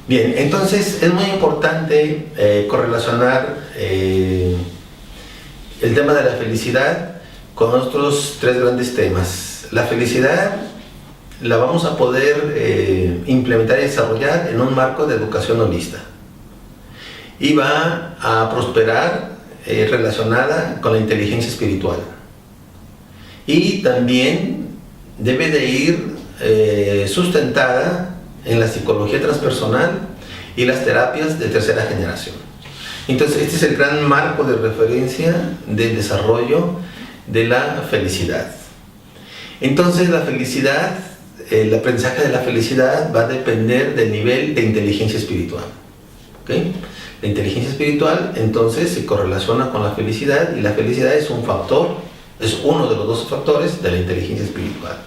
Bien, entonces es muy importante correlacionar el tema de la felicidad con otros tres grandes temas. La felicidad la vamos a poder implementar y desarrollar en un marco de educación holista y va a prosperar relacionada con la inteligencia espiritual, y también debe de ir sustentada en la psicología transpersonal y las terapias de tercera generación. Entonces este es el gran marco de referencia del desarrollo de la felicidad. Entonces la felicidad, el aprendizaje de la felicidad va a depender del nivel de inteligencia espiritual. ¿Okay? La inteligencia espiritual entonces se correlaciona con la felicidad, y la felicidad es un factor, es uno de los dos factores de la inteligencia espiritual.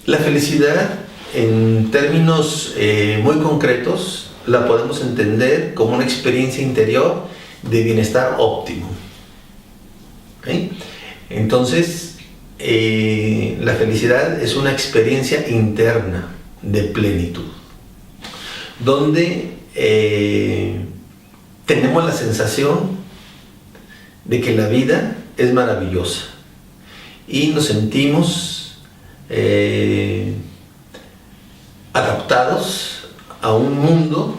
La felicidad, en términos muy concretos, la podemos entender como una experiencia interior de bienestar óptimo. ¿Okay? Entonces, la felicidad es una experiencia interna de plenitud, donde tenemos la sensación de que la vida es maravillosa y nos sentimos adaptados a un mundo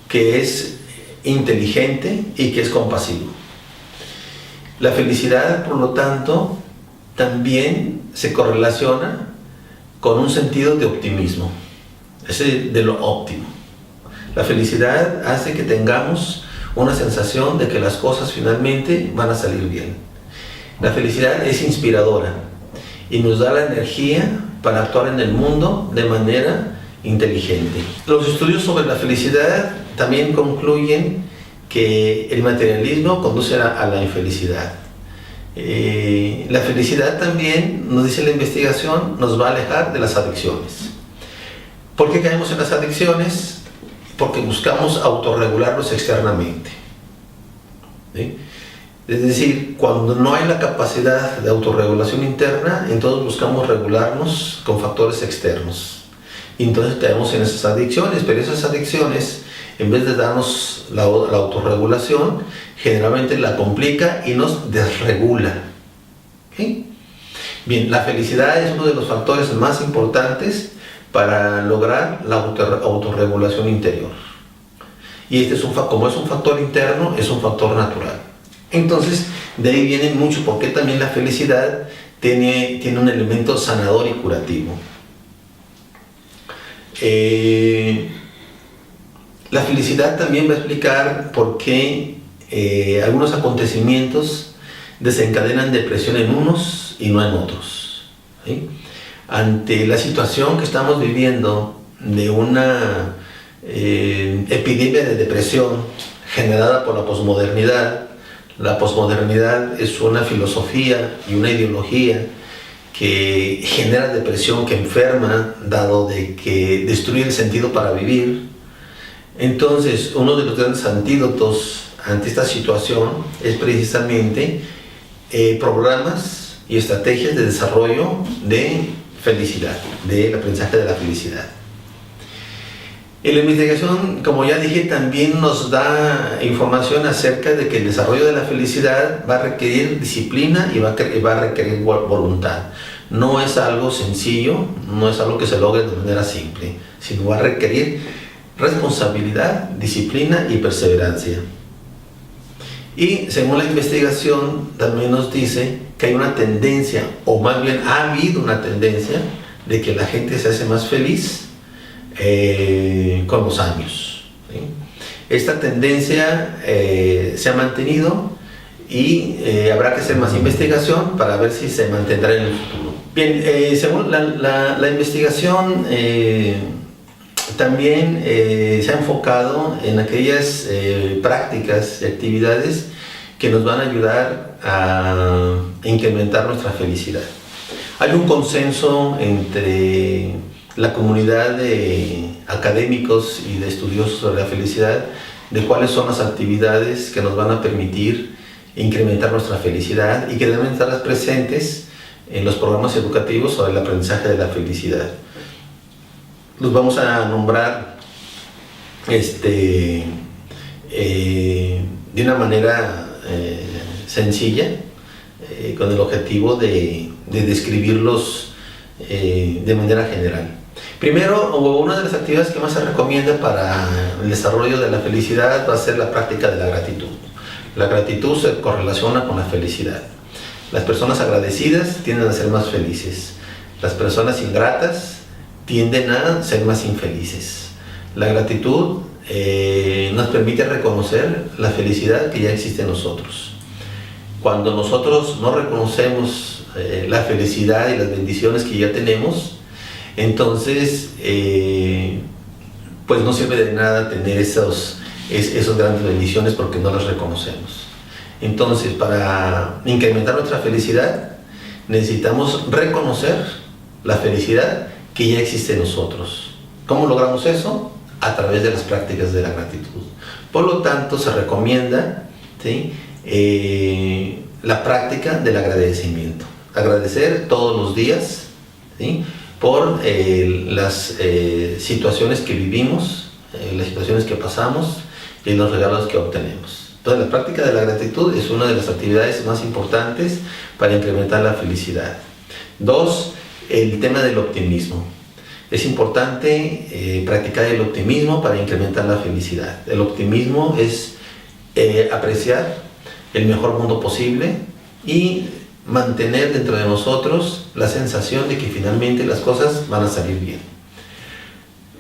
que es inteligente y que es compasivo. La felicidad, por lo tanto, también se correlaciona con un sentido de optimismo, de lo óptimo. La felicidad hace que tengamos una sensación de que las cosas finalmente van a salir bien. La felicidad es inspiradora y nos da la energía para actuar en el mundo de manera inteligente. Los estudios sobre la felicidad también concluyen que el materialismo conduce a la infelicidad. La felicidad también, nos dice la investigación, nos va a alejar de las adicciones. ¿Por qué caemos en las adicciones? Porque buscamos autorregularnos externamente. ¿Sí? Es decir, cuando no hay la capacidad de autorregulación interna, entonces buscamos regularnos con factores externos. Y entonces caemos en esas adicciones, pero esas adicciones, en vez de darnos la autorregulación, generalmente la complica y nos desregula. ¿Okay? Bien, la felicidad es uno de los factores más importantes para lograr la autorregulación interior. Y este como es un factor interno, es un factor natural. Entonces, de ahí viene mucho porque también la felicidad tiene un elemento sanador y curativo. La felicidad también va a explicar por qué algunos acontecimientos desencadenan depresión en unos y no en otros. ¿Sí? Ante la situación que estamos viviendo de una epidemia de depresión generada por la posmodernidad. La posmodernidad es una filosofía y una ideología que genera depresión, que enferma, dado de que destruye el sentido para vivir. Entonces, uno de los grandes antídotos ante esta situación es precisamente programas y estrategias de desarrollo de felicidad, del aprendizaje de la felicidad. En la investigación, como ya dije, también nos da información acerca de que el desarrollo de la felicidad va a requerir disciplina y va a requerir voluntad. No es algo sencillo, no es algo que se logre de manera simple, sino va a requerir responsabilidad, disciplina y perseverancia. Y según la investigación también nos dice que hay una tendencia, o más bien ha habido una tendencia, de que la gente se hace más feliz con los años. ¿Sí? Esta tendencia se ha mantenido y habrá que hacer más investigación para ver si se mantendrá en el futuro. Bien, según la investigación también se ha enfocado en aquellas prácticas y actividades que nos van a ayudar a incrementar nuestra felicidad. Hay un consenso entre la comunidad de académicos y de estudiosos sobre la felicidad de cuáles son las actividades que nos van a permitir incrementar nuestra felicidad y que deben estar presentes en los programas educativos sobre el aprendizaje de la felicidad. los vamos a nombrar de una manera sencilla, con el objetivo de describirlos de manera general. Primero, una de las actividades que más se recomienda para el desarrollo de la felicidad va a ser la práctica de la gratitud. La gratitud se correlaciona con la felicidad. Las personas agradecidas tienden a ser más felices. Las personas ingratas tienden a ser más infelices. La gratitud nos permite reconocer la felicidad que ya existe en nosotros. Cuando nosotros no reconocemos la felicidad y las bendiciones que ya tenemos, entonces pues no sirve de nada tener esas grandes bendiciones porque no las reconocemos. Entonces, para incrementar nuestra felicidad, necesitamos reconocer la felicidad que ya existe en nosotros. ¿Cómo logramos eso? A través de las prácticas de la gratitud. Por lo tanto, se recomienda, ¿sí?, la práctica del agradecimiento. Agradecer todos los días, ¿sí?, por las situaciones que vivimos, las situaciones que pasamos y los regalos que obtenemos. Entonces, la práctica de la gratitud es una de las actividades más importantes para incrementar la felicidad. 2, el tema del optimismo. Es importante practicar el optimismo para incrementar la felicidad. El optimismo es apreciar el mejor mundo posible y mantener dentro de nosotros la sensación de que finalmente las cosas van a salir bien.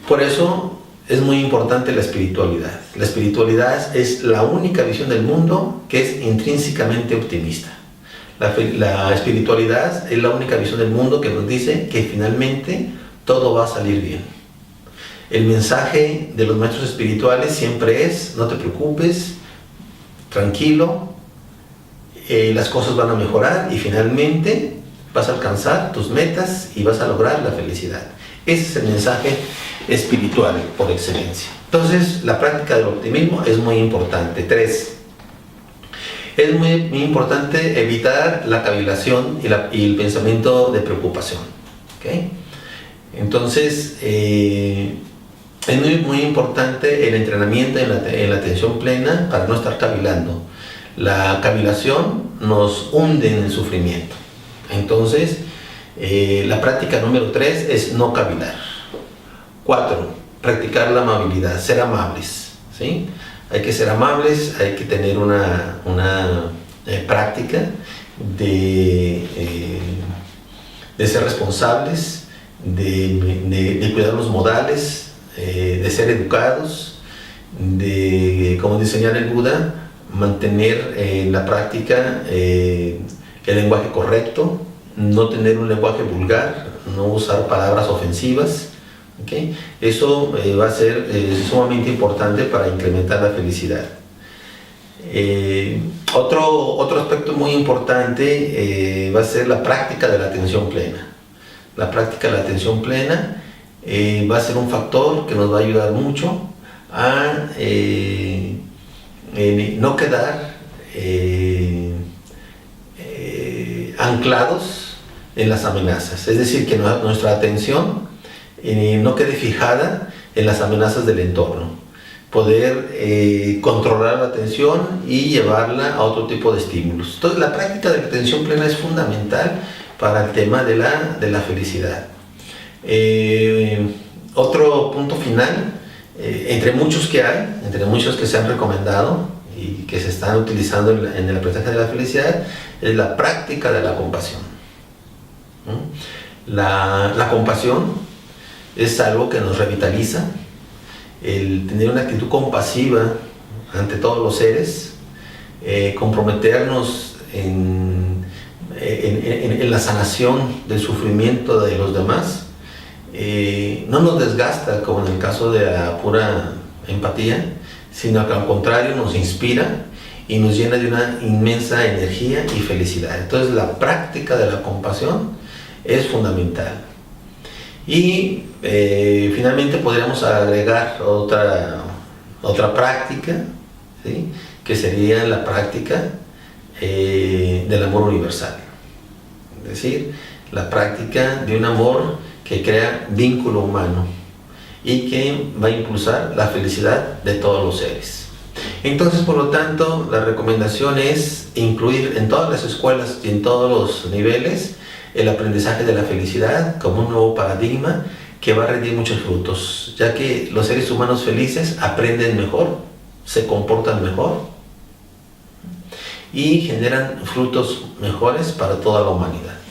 Por eso es muy importante la espiritualidad. La espiritualidad es la única visión del mundo que es intrínsecamente optimista. La espiritualidad es la única visión del mundo que nos dice que finalmente todo va a salir bien. El mensaje de los maestros espirituales siempre es: no te preocupes, tranquilo, las cosas van a mejorar y finalmente vas a alcanzar tus metas y vas a lograr la felicidad. Ese es el mensaje espiritual por excelencia. Entonces, la práctica del optimismo es muy importante. 3, es muy importante evitar la cavilación y el pensamiento de preocupación. ¿Okay? Entonces, es muy importante el entrenamiento en la atención plena para no estar cavilando. La cavilación nos hunde en el sufrimiento. Entonces, la práctica número 3 es no cavilar. 4, practicar la amabilidad, ser amables, ¿sí? Hay que ser amables, hay que tener una práctica de ser responsables, de cuidar los modales, de ser educados, como enseñaba el Buda, mantener en la práctica el lenguaje correcto, no tener un lenguaje vulgar, no usar palabras ofensivas. ¿Okay? Eso va a ser sumamente importante para incrementar la felicidad. Otro aspecto muy importante va a ser la práctica de la atención plena. La práctica de la atención plena va a ser un factor que nos va a ayudar mucho a no quedar anclados en las amenazas. Es decir, que nuestra atención no quede fijada en las amenazas del entorno. Poder controlar la atención y llevarla a otro tipo de estímulos. Entonces, la práctica de la atención plena es fundamental para el tema de la felicidad. Otro punto final, entre muchos que hay, entre muchos que se han recomendado y que se están utilizando en el aprendizaje de la felicidad, es la práctica de la compasión. La compasión es algo que nos revitaliza. El tener una actitud compasiva ante todos los seres, comprometernos en la sanación del sufrimiento de los demás, no nos desgasta como en el caso de la pura empatía, sino que al contrario nos inspira y nos llena de una inmensa energía y felicidad. Entonces, la práctica de la compasión es fundamental. Y finalmente podríamos agregar otra práctica, ¿sí?, que sería la práctica del amor universal. Es decir, la práctica de un amor que crea vínculo humano. y que va a impulsar la felicidad de todos los seres. Entonces, por lo tanto, la recomendación es incluir en todas las escuelas y en todos los niveles el aprendizaje de la felicidad como un nuevo paradigma que va a rendir muchos frutos, ya que los seres humanos felices aprenden mejor, se comportan mejor y generan frutos mejores para toda la humanidad.